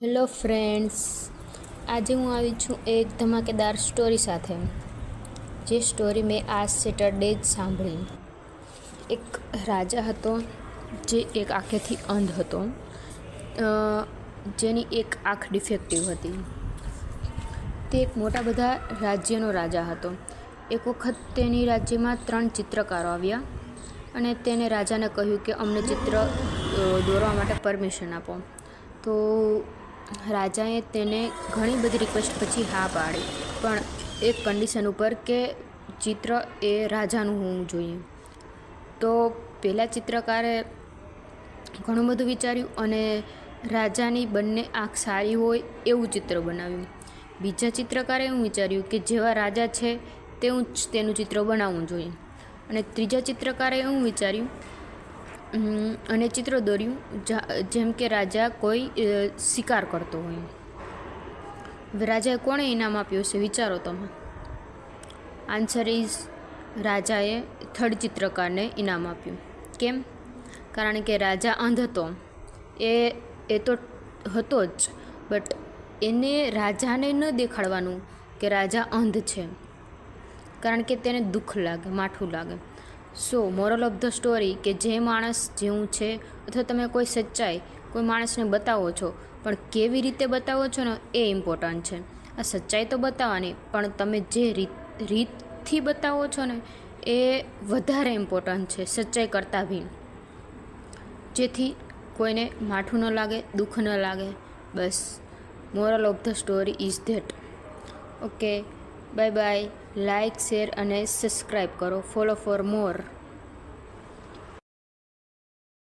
Hello friends, આજે હું આવી છું એક ધમાકેદાર સ્ટોરી સાથે, જે સ્ટોરી મેં આ સેટરડે જ સાંભળી. એક રાજા હતો જે એક આંખેથી અંધ હતો, જેની એક આંખ ડિફેક્ટિવ હતી. તે એક મોટા બધા રાજ્યનો રાજા હતો. એક વખત તેની રાજ્યમાં 3 ચિત્રકારો આવ્યા અને તેને રાજાને કહ્યું કે અમને ચિત્ર દોરવા માટે પરમિશન આપો. તો રાજાએ તેને ઘણી બધી રિક્વેસ્ટ પછી હા પાડી, પણ એક કન્ડિશન ઉપર કે ચિત્ર એ રાજાનું હોવું જોઈએ. તો પહેલાં ચિત્રકારે ઘણું બધું વિચાર્યું અને રાજાની બંને આંખ સારી હોય એવું ચિત્ર બનાવ્યું. બીજા ચિત્રકારે એવું વિચાર્યું કે જેવા રાજા છે તેવું જ તેનું ચિત્ર બનાવવું જોઈએ. અને ત્રીજા ચિત્રકારે એવું વિચાર્યું અને ચિત્ર દોર્યું જેમ કે રાજા કોઈ શિકાર કરતો હોય. રાજાએ કોણે ઇનામ આપ્યું હશે વિચારો તમે. આન્સર ઇઝ, રાજાએ થર્ડ ચિત્રકારને ઇનામ આપ્યું. કેમ? કારણ કે રાજા અંધ હતો. એ તો હતો જ, બટ એને રાજાને ન દેખાડવાનું કે રાજા અંધ છે, કારણ કે તેને દુઃખ લાગે, માઠું લાગે. સો મોરલ ઓફ ધ સ્ટોરી કે જે માણસ જેવું છે, અથવા તમે કોઈ સચ્ચાઈ કોઈ માણસને બતાવો છો, પણ કેવી રીતે બતાવો છો ને એ ઇમ્પોર્ટન્ટ છે. આ સચ્ચાઈ તો બતાવવાની, પણ તમે જે રીતથી બતાવો છો ને એ વધારે ઇમ્પોર્ટન્ટ છે સચ્ચાઈ કરતાં બી, જેથી કોઈને માઠું ન લાગે, દુઃખ ન લાગે. બસ moral of the story is that. Okay, bye bye. Like, share અને સબસ્ક્રાઈબ કરો. Follow for more.